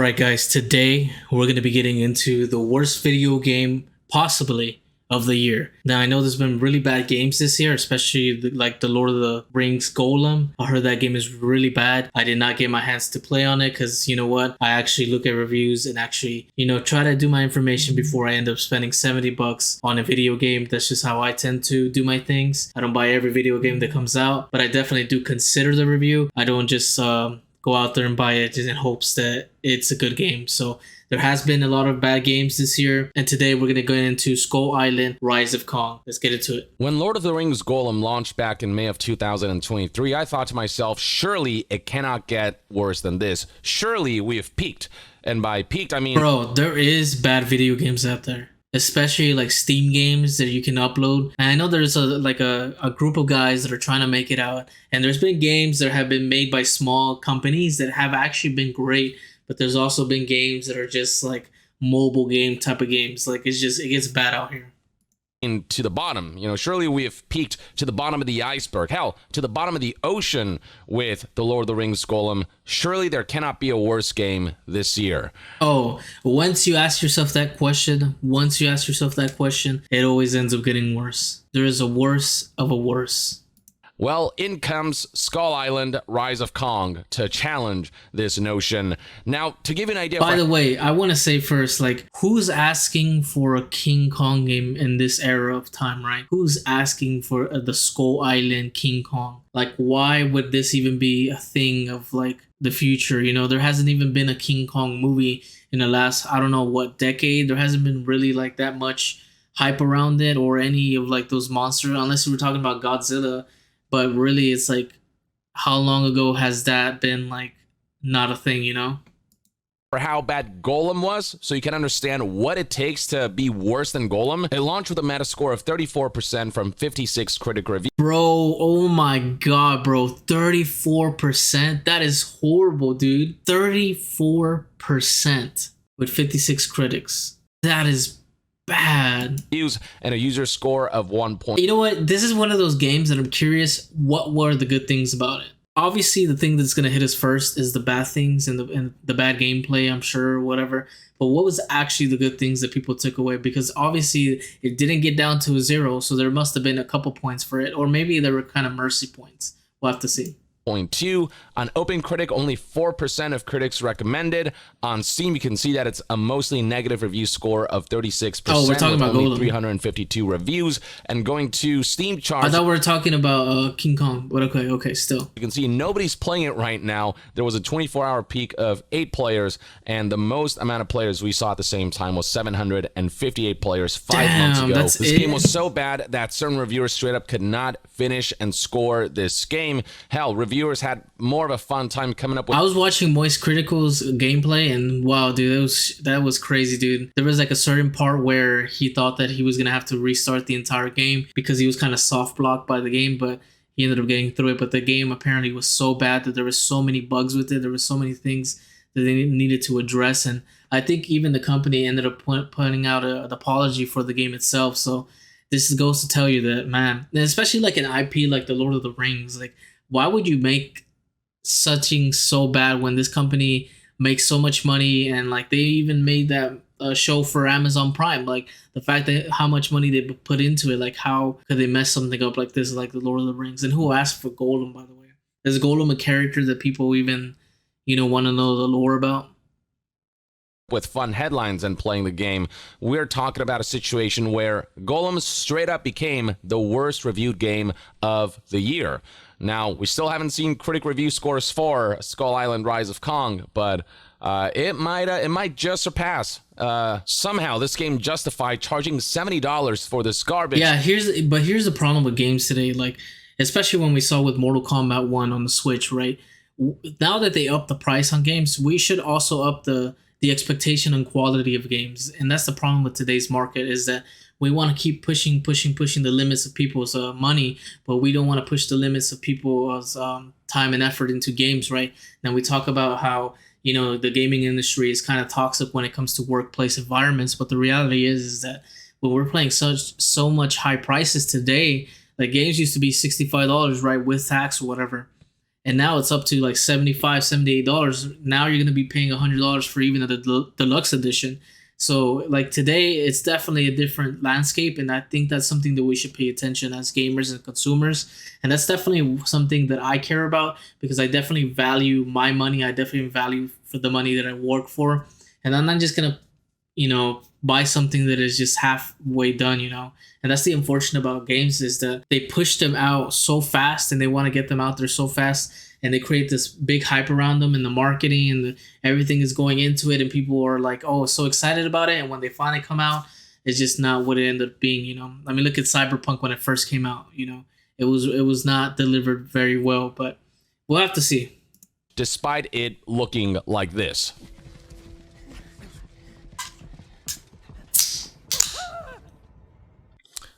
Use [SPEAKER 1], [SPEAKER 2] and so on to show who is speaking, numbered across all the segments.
[SPEAKER 1] Alright guys, today we're going to be getting into the worst video game possibly of the year. Now I know there's been really bad games this year, especially like the Lord of the Rings Gollum. I heard that game is really bad. I did not get my hands to play on it because you know what? I actually look at reviews and actually, try to do my information before I end up spending $70 on a video game. That's just how I tend to do my things. I don't buy every video game that comes out, but I definitely do consider the review. I don't just go out there and buy it just in hopes that it's a good game. So there has been a lot of bad games this year, and today we're going to go into Skull Island Rise of Kong. Let's get into it.
[SPEAKER 2] When Lord of the Rings Gollum launched back in May of 2023, I thought to myself, surely it cannot get worse than this. Surely we have peaked. And by peaked, I mean...
[SPEAKER 1] Bro, there is bad video games out there, especially like Steam games that you can upload. And I know there's a group of guys that are trying to make it out, and there's been games that have been made by small companies that have actually been great, but there's also been games that are just like mobile game type of games. Like it gets bad out here.
[SPEAKER 2] To the bottom, surely we have peaked to the bottom of the iceberg, hell, to the bottom of the ocean with the Lord of the Rings Gollum. Surely there cannot be a worse game this year.
[SPEAKER 1] Oh, once you ask yourself that question, it always ends up getting worse. There is a worse of a worse.
[SPEAKER 2] Well, in comes Skull Island Rise of Kong to challenge this notion. Now, to give you an idea...
[SPEAKER 1] By the way, I want to say first, who's asking for a King Kong game in this era of time, right? Who's asking for the Skull Island King Kong? Why would this even be a thing of, the future? There hasn't even been a King Kong movie in the last, I don't know what, decade. There hasn't been really, that much hype around it or any of, those monsters, unless we were talking about Godzilla. But really, it's how long ago has that been, not a thing,
[SPEAKER 2] For how bad Gollum was, so you can understand what it takes to be worse than Gollum. It launched with a Metascore of 34% from 56 critic reviews.
[SPEAKER 1] Bro, oh my god, bro. 34%? That is horrible, dude. 34% with 56 critics. That is bad.
[SPEAKER 2] And a user score of 1 point.
[SPEAKER 1] You know what? This is one of those games that I'm curious what were the good things about it. Obviously, the thing that's going to hit us first is the bad things and the bad gameplay, I'm sure, whatever. But what was actually the good things that people took away? Because obviously, it didn't get down to a 0, so there must have been a couple points for it. Or maybe there were kind of mercy points. We'll have to see.
[SPEAKER 2] 0.2. On OpenCritic, only 4% of critics recommended. On Steam, you can see that it's a mostly negative review score of 36%.
[SPEAKER 1] Oh, we're talking about
[SPEAKER 2] only
[SPEAKER 1] Gollum.
[SPEAKER 2] 352 reviews. And going to Steam charts...
[SPEAKER 1] I thought we were talking about King Kong, but okay, still.
[SPEAKER 2] You can see nobody's playing it right now. There was a 24-hour peak of 8 players, and the most amount of players we saw at the same time was 758 players 5 months ago. This game was so bad that certain reviewers straight up could not finish and score this game. Hell, reviewers had more of a fun time coming up with...
[SPEAKER 1] I was watching Moist Critical's gameplay, and wow, dude, that was crazy, dude. There was a certain part where he thought that he was gonna have to restart the entire game because he was kind of soft blocked by the game, but he ended up getting through it. But the game apparently was so bad that there was so many bugs with it. There were so many things that they needed to address, and I think even the company ended up putting out an apology for the game itself. So this goes to tell you that, man, and especially an IP like the Lord of the Rings, why would you make something so bad when this company makes so much money, and they even made that show for Amazon Prime? The fact that how much money they put into it, how could they mess something up like this, like the Lord of the Rings? And who asked for Gollum, by the way? Is Gollum a character that people even want to know the lore about?
[SPEAKER 2] With fun headlines and playing the game, we're talking about a situation where Gollum straight up became the worst reviewed game of the year. Now, we still haven't seen critic review scores for Skull Island Rise of Kong, but it might just surpass. Somehow, this game justified charging $70 for this garbage.
[SPEAKER 1] Yeah, here's the problem with games today, especially when we saw with Mortal Kombat 1 on the Switch, right? Now that they upped the price on games, we should also up the expectation and quality of games. And that's the problem with today's market, is that we want to keep pushing the limits of people's money, but we don't want to push the limits of people's time and effort into games, right? Now we talk about how the gaming industry is kind of toxic when it comes to workplace environments, but the reality is that when we're playing so much high prices today, games used to be $65, right, with tax or whatever. and now it's up to like $75, $78. Now you're gonna be paying $100 for even the deluxe edition. So like today, it's definitely a different landscape, and I think that's something that we should pay attention as gamers and consumers. And that's definitely something that I care about, because I definitely value my money. I definitely value for the money that I work for, and I'm not just gonna, buy something that is just halfway done. And that's the unfortunate about games, is that they push them out so fast, and they want to get them out there so fast, and they create this big hype around them, and the marketing and everything is going into it, and people are like, oh, so excited about it, and when they finally come out, it's just not what it ended up being. I mean, look at Cyberpunk when it first came out. It was not delivered very well, but we'll have to see.
[SPEAKER 2] Despite it looking like this.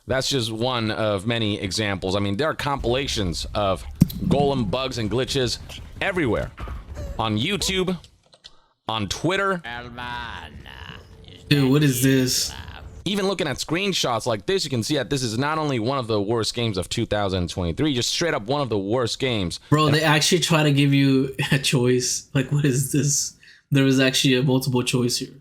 [SPEAKER 2] That's just one of many examples. I mean, there are compilations of Gollum bugs and glitches everywhere. On YouTube, on Twitter.
[SPEAKER 1] Dude, what is this?
[SPEAKER 2] Even looking at screenshots like this, you can see that this is not only one of the worst games of 2023, just straight up one of the worst games.
[SPEAKER 1] Bro, they actually try to give you a choice. Like, what is this? There was actually a multiple choice here.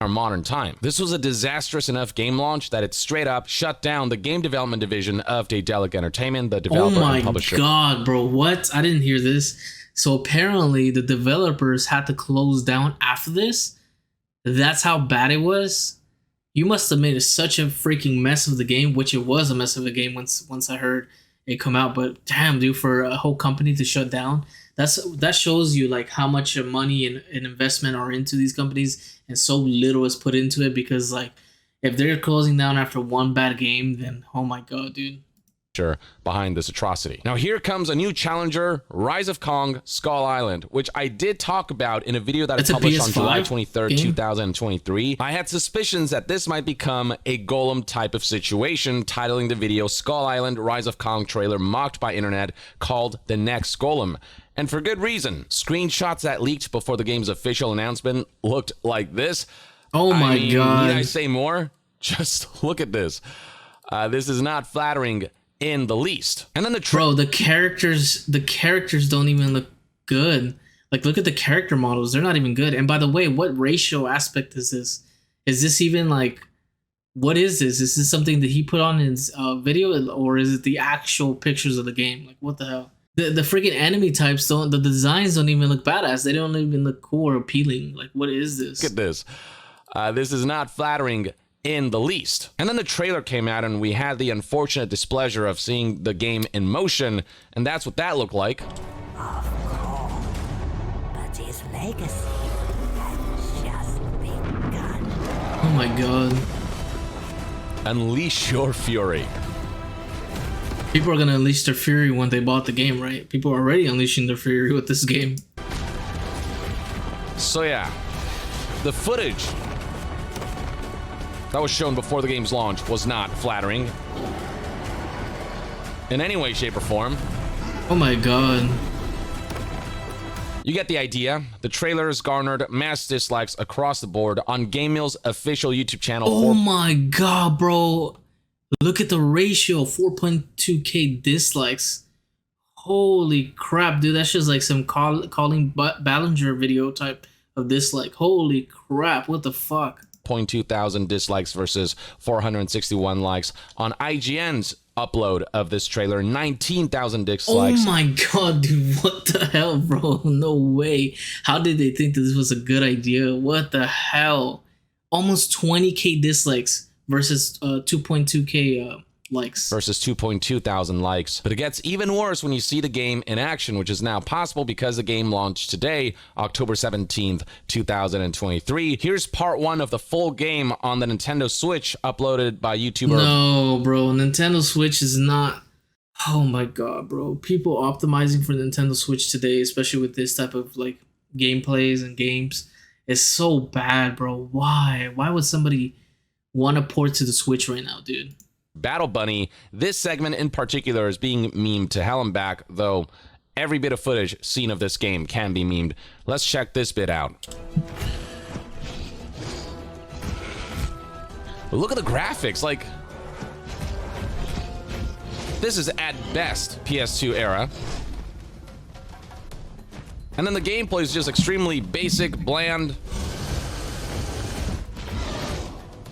[SPEAKER 2] Our modern time. This was a disastrous enough game launch that it straight up shut down the game development division of Daedalic Entertainment, the developer and publisher.
[SPEAKER 1] Oh my god, bro, what? I didn't hear this. So apparently the developers had to close down after this. That's how bad it was. You must have made such a freaking mess of the game, which it was a mess of a game once I heard it come out. But damn, dude, for a whole company to shut down, that shows you like how much money and investment are into these companies, and so little is put into it. Because like, if they're closing down after one bad game, then oh my god, dude.
[SPEAKER 2] Behind this atrocity. Now here comes a new challenger, Rise of Kong Skull Island, which I did talk about in a video that I published on July 23rd, 2023. I had suspicions that this might become a Gollum type of situation, titling the video Skull Island Rise of Kong trailer mocked by internet, called The Next Gollum. And for good reason. Screenshots that leaked before the game's official announcement looked like this.
[SPEAKER 1] Oh my god.
[SPEAKER 2] Need I say more? Just look at this. This is not flattering in the least. And then the characters don't even look good. Like, look at the character models, they're not even good. And by the way, what racial aspect is this? Is this even like, what is this? Is this something that he put on his video, or is it the actual pictures of the game? Like, what the hell? The freaking enemy types the designs don't even look badass. They don't even look cool or appealing. Like, what is this? Look at this. This is not flattering in the least. And then the trailer came out, and we had the unfortunate displeasure of seeing the game in motion, and that's what that looked like.
[SPEAKER 3] Of course, but his legacy had just begun.
[SPEAKER 1] Oh my god.
[SPEAKER 2] Unleash your fury.
[SPEAKER 1] People are gonna unleash their fury when they bought the game, right? People are already unleashing their fury with this game.
[SPEAKER 2] So yeah, the footage that was shown before the game's launch was not flattering in any way, shape, or form.
[SPEAKER 1] Oh my god.
[SPEAKER 2] You get the idea. The trailer has garnered mass dislikes across the board on GameMill's official YouTube channel.
[SPEAKER 1] Oh my god, bro. Look at the ratio, 4.2k dislikes. Holy crap, dude. That's just like some Colin Ballinger video type of dislike. Holy crap, what the fuck?
[SPEAKER 2] 0.2,000 dislikes versus 461 likes on IGN's upload of this trailer. 19,000 dislikes.
[SPEAKER 1] Oh my god, dude, what the hell, bro? No way. How did they think that this was a good idea? What the hell? Almost 20k dislikes versus 2.2k likes.
[SPEAKER 2] Versus 2,200 likes. But it gets even worse when you see the game in action, which is now possible because the game launched today, October 17th, 2023. Here's part one of the full game on the Nintendo Switch, uploaded by YouTuber.
[SPEAKER 1] No, bro, Nintendo Switch is not... Oh my god, bro. People optimizing for Nintendo Switch today, especially with this type of like gameplays and games, is so bad, bro. Why? Why would somebody want to port to the Switch right now, dude?
[SPEAKER 2] Battle Bunny. This segment in particular is being memed to hell and back, though every bit of footage seen of this game can be memed. Let's check this bit out. Look at the graphics, like, this is at best PS2 era. And then the gameplay is just extremely basic, bland.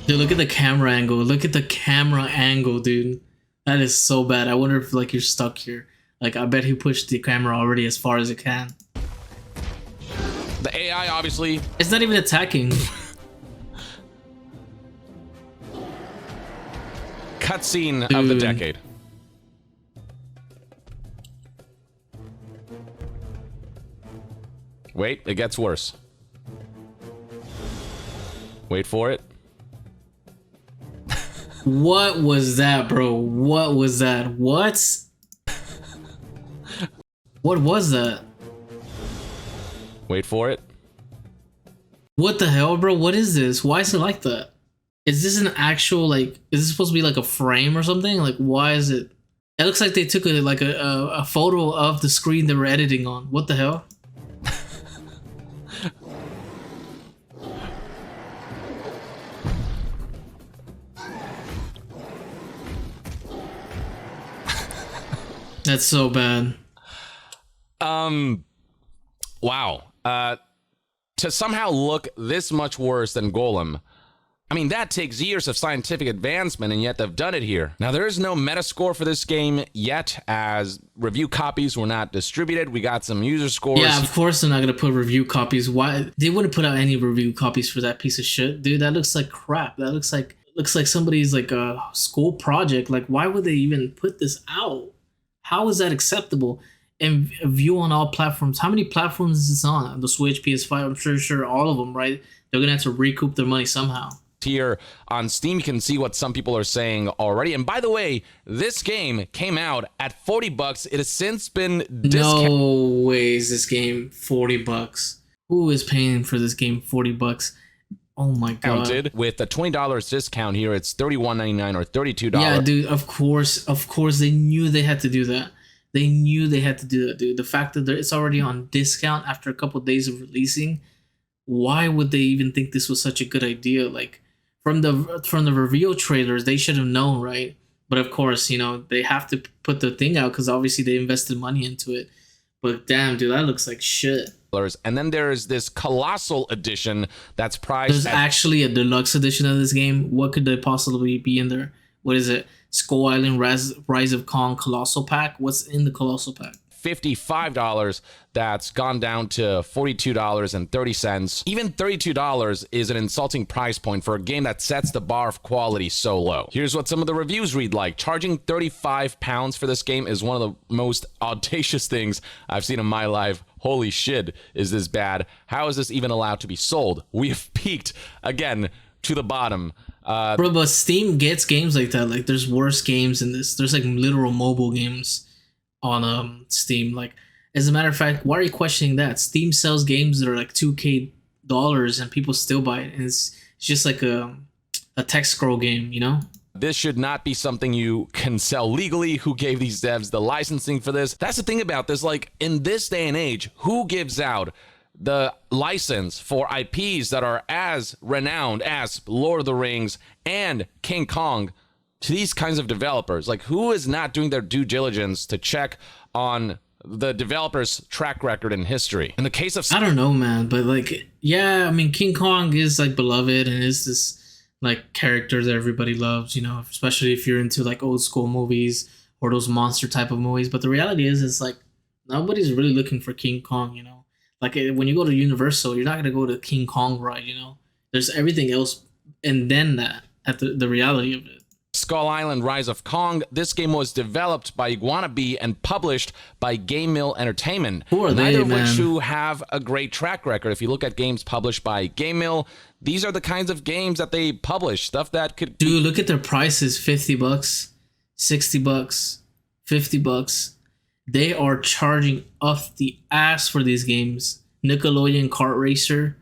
[SPEAKER 1] Dude, look at the camera angle. Look at the camera angle, dude. That is so bad. I wonder if like you're stuck here. Like I bet he pushed the camera already as far as it can.
[SPEAKER 2] The AI obviously.
[SPEAKER 1] It's not even attacking.
[SPEAKER 2] Cutscene of the decade. Wait, it gets worse. Wait for it.
[SPEAKER 1] What was that, bro? What was that? What? What was that?
[SPEAKER 2] Wait for it.
[SPEAKER 1] What the hell, bro? What is this? Why is it like that? Is this an actual, like, is this supposed to be like a frame or something? Like, why is it? It looks like they took a photo of the screen they were editing on. What the hell? That's so bad.
[SPEAKER 2] Wow. To somehow look this much worse than Gollum, I mean, that takes years of scientific advancement, and yet they've done it here. Now, there is no Metascore for this game yet, as review copies were not distributed. We got some user scores.
[SPEAKER 1] Yeah, of course they're not gonna put review copies. Why? They wouldn't put out any review copies for that piece of shit, dude. That looks like crap. That looks like somebody's like a school project. Like, why would they even put this out? How is that acceptable? And view on all platforms. How many platforms is this on? The Switch, PS5. I'm sure all of them, right? They're gonna have to recoup their money somehow.
[SPEAKER 2] Here on Steam, you can see what some people are saying already. And by the way, this game came out at $40. It has since been discounted.
[SPEAKER 1] No way is this game $40. Who is paying for this game $40? Oh my god.
[SPEAKER 2] With a $20 discount here, it's $31.99 or $32.
[SPEAKER 1] Yeah, dude, of course they knew they had to do that. They knew they had to do that, dude. The fact that it's already on discount after a couple of days of releasing, why would they even think this was such a good idea? Like, from the reveal trailers, they should have known, right? But of course, you know, they have to put the thing out because obviously they invested money into it. But damn, dude, that looks like shit.
[SPEAKER 2] And then there's this colossal edition that's priced.
[SPEAKER 1] There's actually a deluxe edition of this game. What could there possibly be in there? What is it? Skull Island Rise of Kong Colossal Pack? What's in the Colossal Pack?
[SPEAKER 2] $55. That's gone down to $42.30. Even $32 is an insulting price point for a game that sets the bar of quality so low. Here's what some of the reviews read like. Charging £35 for this game is one of the most audacious things I've seen in my life. Holy shit, is this bad? How is this even allowed to be sold? We have peaked again to the bottom.
[SPEAKER 1] Bro, but Steam gets games like that. Like, there's worse games than this. There's like literal mobile games on Steam. Like, as a matter of fact, why are you questioning that? Steam sells games that are like $2K and people still buy it, and it's just like a text scroll game, you know?
[SPEAKER 2] This should not be something you can sell legally. Who gave these devs the licensing for this? That's the thing about this. Like, in this day and age, who gives out the license for IPs that are as renowned as Lord of the Rings and King Kong to these kinds of developers? Like, who is not doing their due diligence to check on the developer's track record and history? In the case of,
[SPEAKER 1] I don't know, man, but like, yeah, I mean, King Kong is like beloved and is this like character that everybody loves, you know, especially if you're into like old school movies or those monster type of movies. But the reality is, it's like nobody's really looking for King Kong, you know. Like, when you go to Universal, you're not gonna go to King Kong ride, you know. There's everything else, and then that at the reality of it.
[SPEAKER 2] Skull Island Rise of Kong. This game was developed by YongYea and published by Game Mill Entertainment.
[SPEAKER 1] Who are
[SPEAKER 2] Neither
[SPEAKER 1] they,
[SPEAKER 2] of
[SPEAKER 1] man?
[SPEAKER 2] which who have a great track record. If you look at games published by Game Mill, these are the kinds of games that they publish. Stuff that could.
[SPEAKER 1] Dude, look at their prices: $50, $60, $50. They are charging off the ass for these games. Nickelodeon Kart Racer,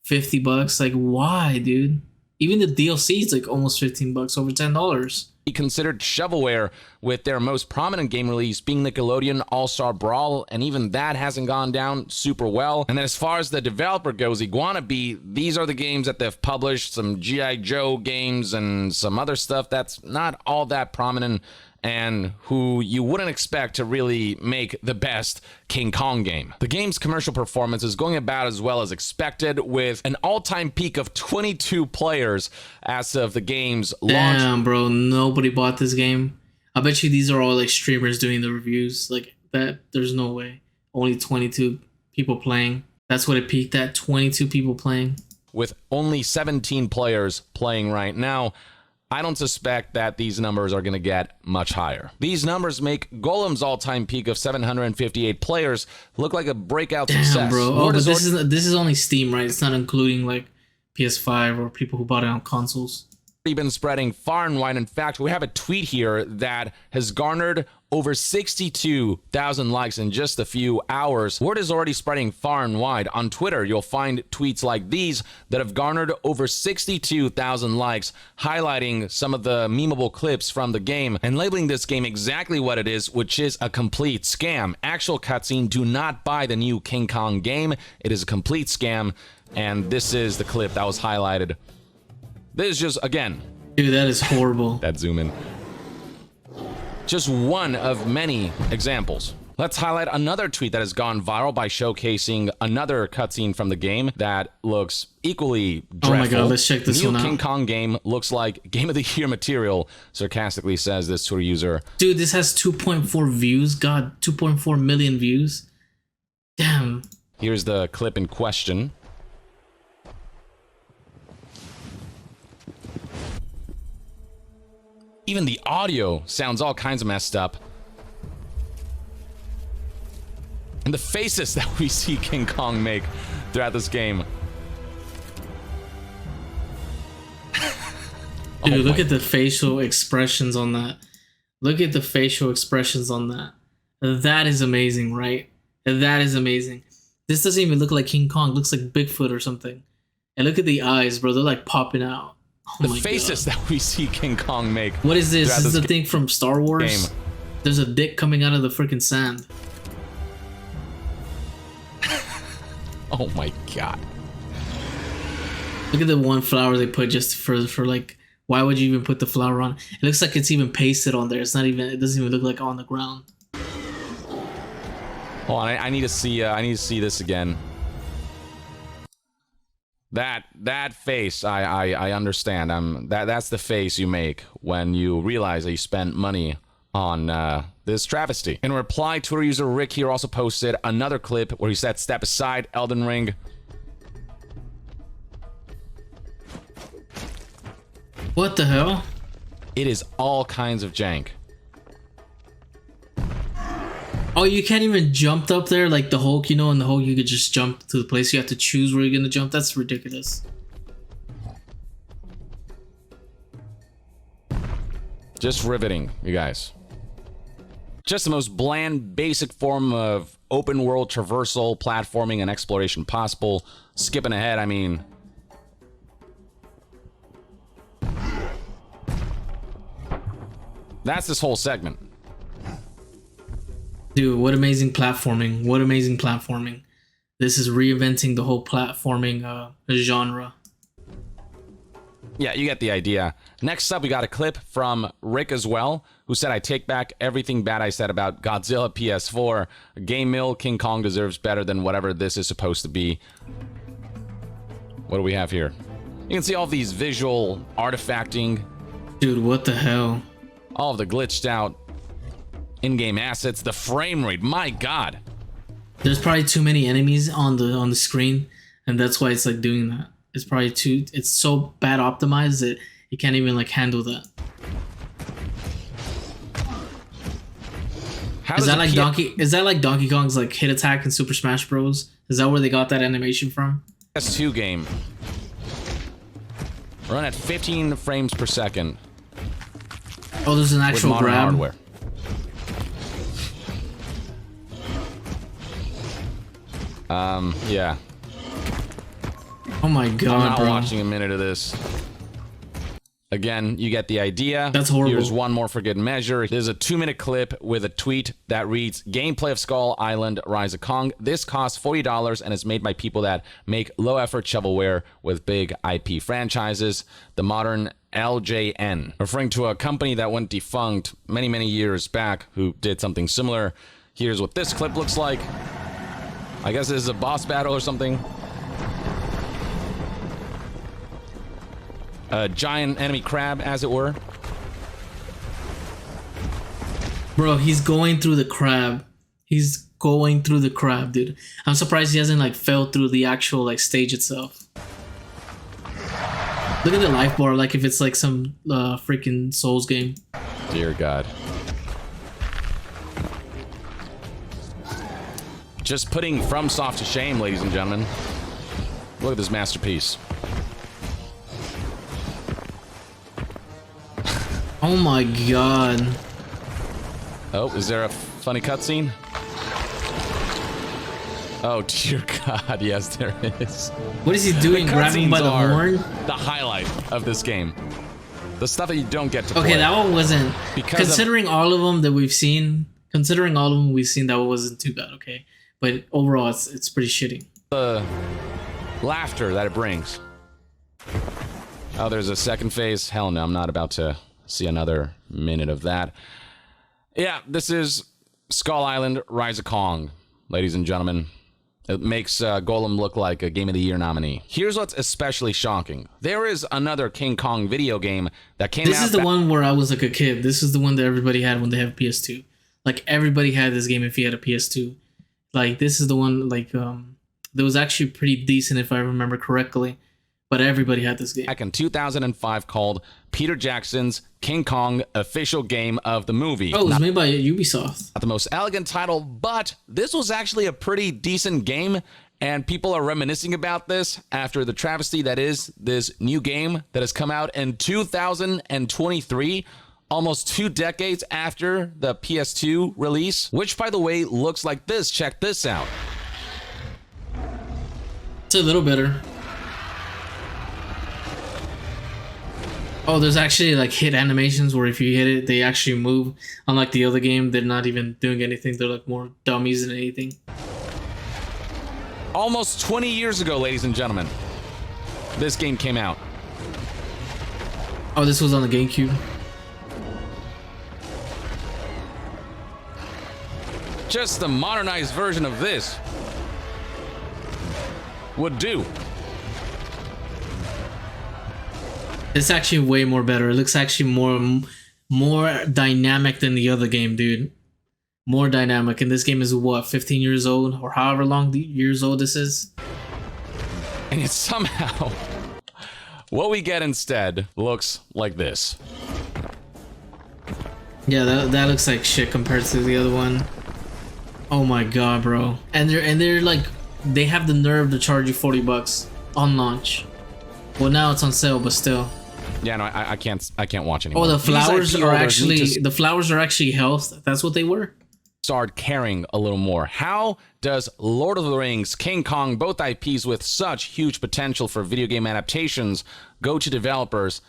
[SPEAKER 1] $50. Like, why, dude? Even the DLC is like almost $15, over $10.
[SPEAKER 2] Be considered shovelware, with their most prominent game release being Nickelodeon All-Star Brawl, and even that hasn't gone down super well. And then as far as the developer goes, YongYea, these are the games that they've published, some G.I. Joe games and some other stuff that's not all that prominent. and who you wouldn't expect to really make the best King Kong game. The game's commercial performance is going about as well as expected, with an all-time peak of 22 players as of the game's launch.
[SPEAKER 1] Damn, bro, nobody bought this game. I bet you these are all like streamers doing the reviews. Like that, there's no way. Only 22 people playing. That's what it peaked at, 22 people playing.
[SPEAKER 2] With only 17 players playing right now, I don't suspect that these numbers are going to get much higher. These numbers make Gollum's all-time peak of 758 players look like a breakout success.
[SPEAKER 1] Damn, bro. Oh, but this is only Steam, right? It's not including like PS5 or people who bought it on consoles.
[SPEAKER 2] Been spreading far and wide. In fact, we have a tweet here that has garnered over 62,000 likes in just a few hours. Word is already spreading far and wide. On Twitter, you'll find tweets like these that have garnered over 62,000 likes, highlighting some of the memeable clips from the game and labeling this game exactly what it is, which is a complete scam. Actual cutscene, do not buy the new King Kong game. It is a complete scam, and this is the clip that was highlighted. This is just, again...
[SPEAKER 1] Dude, that is horrible.
[SPEAKER 2] That zoom in. Just one of many examples. Let's highlight another tweet that has gone viral by showcasing another cutscene from the game that looks equally dreadful.
[SPEAKER 1] Oh my god, let's check this one out.
[SPEAKER 2] New King Kong game looks like Game of the Year material, sarcastically says this Twitter user.
[SPEAKER 1] Dude, this has 2.4 views. God, 2.4 million views. Damn.
[SPEAKER 2] Here's the clip in question. Even the audio sounds all kinds of messed up. And the faces that we see King Kong make throughout this game.
[SPEAKER 1] Dude, look at the facial expressions on that. Look at the facial expressions on that. That is amazing, right? That is amazing. This doesn't even look like King Kong. It looks like Bigfoot or something. And look at the eyes, bro. They're like popping out. Oh
[SPEAKER 2] the faces that we see King Kong make.
[SPEAKER 1] What is this? This is the thing from Star Wars?
[SPEAKER 2] Game.
[SPEAKER 1] There's a dick coming out of the freaking sand.
[SPEAKER 2] Oh my god.
[SPEAKER 1] Look at the one flower they put just for like, why would you even put the flower on? It looks like it's even pasted on there. It's not even, it doesn't even look like on the ground.
[SPEAKER 2] Hold on, I need to see this again. That face, I understand. That's the face you make when you realize that you spent money on this travesty. In reply, Twitter user Rick here also posted another clip where he said, "Step aside, Elden Ring."
[SPEAKER 1] What the hell?
[SPEAKER 2] It is all kinds of jank.
[SPEAKER 1] Oh, you can't even jump up there like the Hulk, you know, in the Hulk you could just jump to the place. You have to choose where you're gonna jump. That's ridiculous.
[SPEAKER 2] Just riveting, you guys. Just the most bland, basic form of open world traversal, platforming, and exploration possible. Skipping ahead, I mean... That's this whole segment.
[SPEAKER 1] Dude, what amazing platforming. What amazing platforming. This is reinventing the whole platforming genre.
[SPEAKER 2] Yeah, you get the idea. Next up, we got a clip from Rick as well, who said, "I take back everything bad I said about Godzilla PS4. Game Mill, King Kong deserves better than whatever this is supposed to be." What do we have here? You can see all these visual artifacting.
[SPEAKER 1] Dude, what the hell?
[SPEAKER 2] All of the glitched out in-game assets, the frame rate, my god.
[SPEAKER 1] There's probably too many enemies on the screen, and that's why it's like doing that. It's probably too, it's so bad optimized that you can't even like handle that. Is that like Donkey Kong's like hit attack in Super Smash Bros? Is that where they got that animation from?
[SPEAKER 2] PS2 game. Run at 15 frames per second.
[SPEAKER 1] Oh, there's an actual grab.
[SPEAKER 2] Hardware. Yeah.
[SPEAKER 1] Oh my god,
[SPEAKER 2] I'm not
[SPEAKER 1] bro.
[SPEAKER 2] watching a minute of this. Again, you get the idea.
[SPEAKER 1] That's horrible.
[SPEAKER 2] Here's one more for good measure. There's a 2-minute clip with a tweet that reads, gameplay of Skull Island Rise of Kong. This costs $40 and is made by people that make low-effort shovelware with big IP franchises. The modern LJN, referring to a company that went defunct many, many years back who did something similar. Here's what this clip looks like. I guess this is a boss battle or something. A giant enemy crab, as it were.
[SPEAKER 1] Bro, he's going through the crab. He's going through the crab, dude. I'm surprised he hasn't like fell through the actual like stage itself. Look at the life bar, like if it's like some freaking Souls game.
[SPEAKER 2] Dear God. Just putting FromSoft to shame, ladies and gentlemen. Look at this masterpiece.
[SPEAKER 1] Oh my God.
[SPEAKER 2] Oh, is there a funny cutscene? Oh dear God, yes there is.
[SPEAKER 1] What is he doing? Grabbing by the horn?
[SPEAKER 2] The highlight of this game. The stuff that you don't get to play.
[SPEAKER 1] Okay, that one wasn't.
[SPEAKER 2] Because
[SPEAKER 1] considering all of them that we've seen, that one wasn't too bad. Okay, but overall, it's pretty shitty.
[SPEAKER 2] The laughter that it brings. Oh, there's a second phase. Hell no, I'm not about to see another minute of that. Yeah, this is Skull Island Rise of Kong, ladies and gentlemen. It makes Gollum look like a Game of the Year nominee. Here's what's especially shocking. There is another King Kong video game that came out.
[SPEAKER 1] This is the one where I was like a kid. This is the one that everybody had when they have PS2. Like everybody had this game if you had a PS2. Like this is the one like that was actually pretty decent if I remember correctly. But everybody had this game.
[SPEAKER 2] Back in 2005 called Peter Jackson's King Kong official game of the movie.
[SPEAKER 1] Oh, it was made by Ubisoft.
[SPEAKER 2] Not the most elegant title, but this was actually a pretty decent game. And people are reminiscing about this after the travesty that is this new game that has come out in 2023. Almost 2 decades after the PS2 release. Which, by the way, looks like this. Check this out.
[SPEAKER 1] It's a little better. Oh, there's actually like hit animations where if you hit it, they actually move. Unlike the other game, they're not even doing anything. They're like more dummies than anything.
[SPEAKER 2] Almost 20 years ago, ladies and gentlemen, this game came out.
[SPEAKER 1] Oh, this was on the GameCube.
[SPEAKER 2] Just the modernized version of this would do.
[SPEAKER 1] It's actually way more better. It looks actually more dynamic than the other game, dude. More dynamic. And this game is what, 15 years old or however long years old this is.
[SPEAKER 2] And it's somehow what we get instead looks like this.
[SPEAKER 1] Yeah, that looks like shit compared to the other one. Oh my God, bro. And they're like, they have the nerve to charge you $40 on launch. Well, now it's on sale, but still.
[SPEAKER 2] Yeah, no, I can't watch anymore.
[SPEAKER 1] Oh, the flowers are actually health. That's what they were.
[SPEAKER 2] Start caring a little more. How does Lord of the Rings, King Kong, both IPs with such huge potential for video game adaptations, go to developers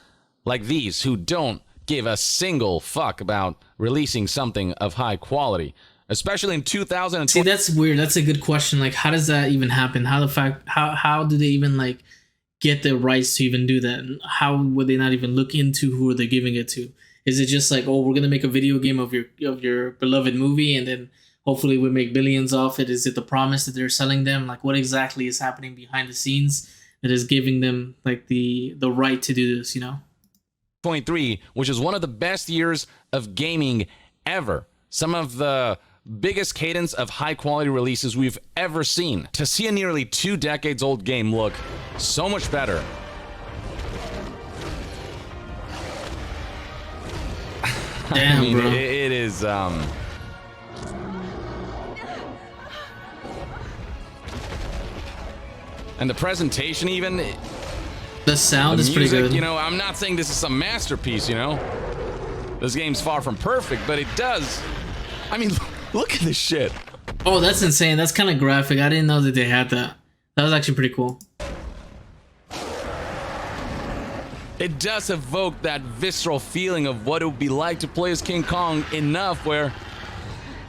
[SPEAKER 2] like these who don't give a single fuck about releasing something of high quality, especially in 2020?
[SPEAKER 1] See, that's weird. That's a good question. Like, how does that even happen? How do they even like get the rights to even do that? And how would they not even look into who are they giving it to? Is it just like, oh, we're gonna make a video game of your beloved movie and then hopefully we make billions off it? Is it the promise that they're selling them? Like, what exactly is happening behind the scenes that is giving them like the right to do this, you know?
[SPEAKER 2] 23, which is one of the best years of gaming ever. Some of the biggest cadence of high quality releases we've ever seen. To see a nearly 2 decades old game look so much better.
[SPEAKER 1] Damn,
[SPEAKER 2] I mean,
[SPEAKER 1] bro.
[SPEAKER 2] it is and the presentation even,
[SPEAKER 1] the sound is pretty good.
[SPEAKER 2] You know, I'm not saying this is some masterpiece, you know. This game's far from perfect, but it does. I mean, look at this shit.
[SPEAKER 1] Oh, that's insane. That's kind of graphic. I didn't know that they had that. That was actually pretty cool.
[SPEAKER 2] It does evoke that visceral feeling of what it would be like to play as King Kong enough where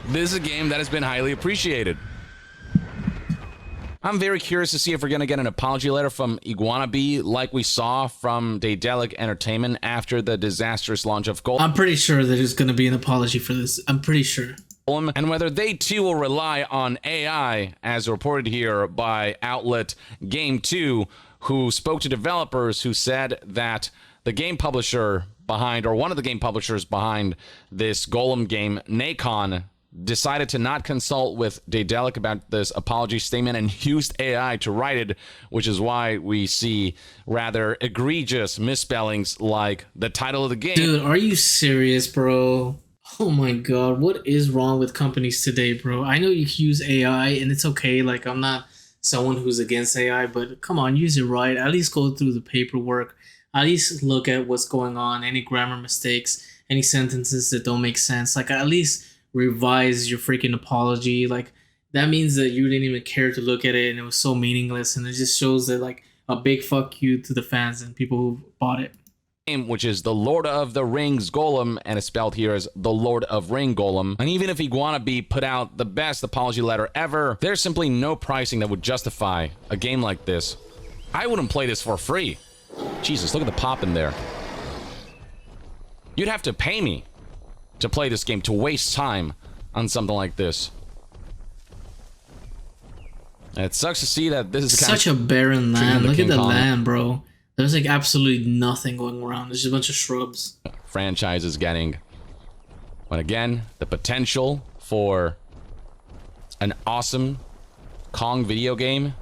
[SPEAKER 2] this is a game that has been highly appreciated. I'm very curious to see if we're going to get an apology letter from YongYea like we saw from Daedalic Entertainment after the disastrous launch of Gollum.
[SPEAKER 1] I'm pretty sure that there's going to be an apology for this. I'm pretty sure.
[SPEAKER 2] And whether they too will rely on AI, as reported here by outlet Game 2, who spoke to developers who said that the game publisher behind, or one of the game publishers behind this Gollum game, Nacon, decided to not consult with Daedalic about this apology statement and used AI to write it, which is why we see rather egregious misspellings like the title of the game.
[SPEAKER 1] Dude, are you serious, bro? Oh my god, what is wrong with companies today, bro? I know you can use AI and it's okay. Like, I'm not someone who's against AI, but come on, use it right. At least go through the paperwork. At least look at what's going on, any grammar mistakes, any sentences that don't make sense. Like, at least revise your freaking apology. Like, that means that you didn't even care to look at it and it was so meaningless, and it just shows that, like, a big fuck you to the fans and people who bought it.
[SPEAKER 2] Which is the Lord of the Rings Gollum, and it's spelled here as the Lord of Ring Gollum. And even if YongYea put out the best apology letter ever, there's simply no pricing that would justify a game like this. I wouldn't play this for free. Jesus, look at the pop in there. You'd have to pay me to play this game, to waste time on something like this. And it sucks to see that this is
[SPEAKER 1] such a barren land. Look at the
[SPEAKER 2] Kong
[SPEAKER 1] land, bro. There's like absolutely nothing going around. There's just a bunch of shrubs.
[SPEAKER 2] Franchise is getting. But again, the potential for an awesome Kong video game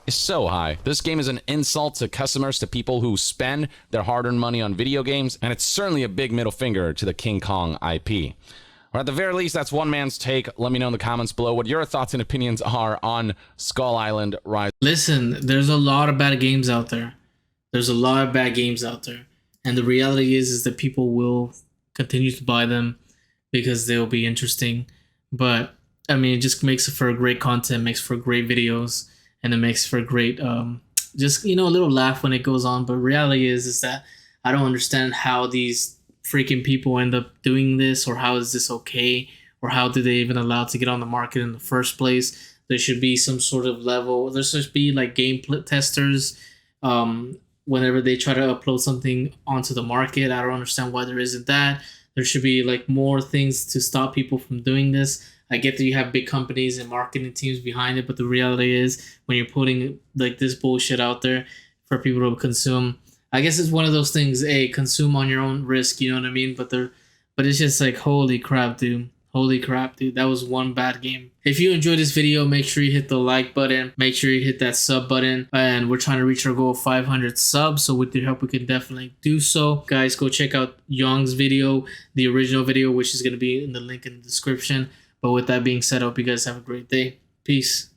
[SPEAKER 2] is so high. This game is an insult to customers, to people who spend their hard-earned money on video games, and it's certainly a big middle finger to the King Kong IP. Or at the very least, that's one man's take. Let me know in the comments below what your thoughts and opinions are on Skull Island Rise.
[SPEAKER 1] Listen, there's a lot of bad games out there. There's a lot of bad games out there. And the reality is that people will continue to buy them because they'll be interesting. But, I mean, it just makes for great content, makes for great videos, and it makes for great, just, you know, a little laugh when it goes on. But reality is that I don't understand how these freaking people end up doing this, or how is this okay, or how do they even allow it to get on the market in the first place. There should be some sort of level. There should be like game testers, whenever they try to upload something onto the market. I don't understand why there isn't that. There should be like more things to stop people from doing this. I get that you have big companies and marketing teams behind it, but the reality is when you're putting like this bullshit out there for people to consume, I guess it's one of those things, consume on your own risk, you know what I mean? But it's just like, holy crap, dude. Holy crap, dude. That was one bad game. If you enjoyed this video, make sure you hit the like button. Make sure you hit that sub button. And we're trying to reach our goal of 500 subs. So with your help, we can definitely do so. Guys, go check out Yong's video, the original video, which is going to be in the link in the description. But with that being said, I hope you guys have a great day. Peace.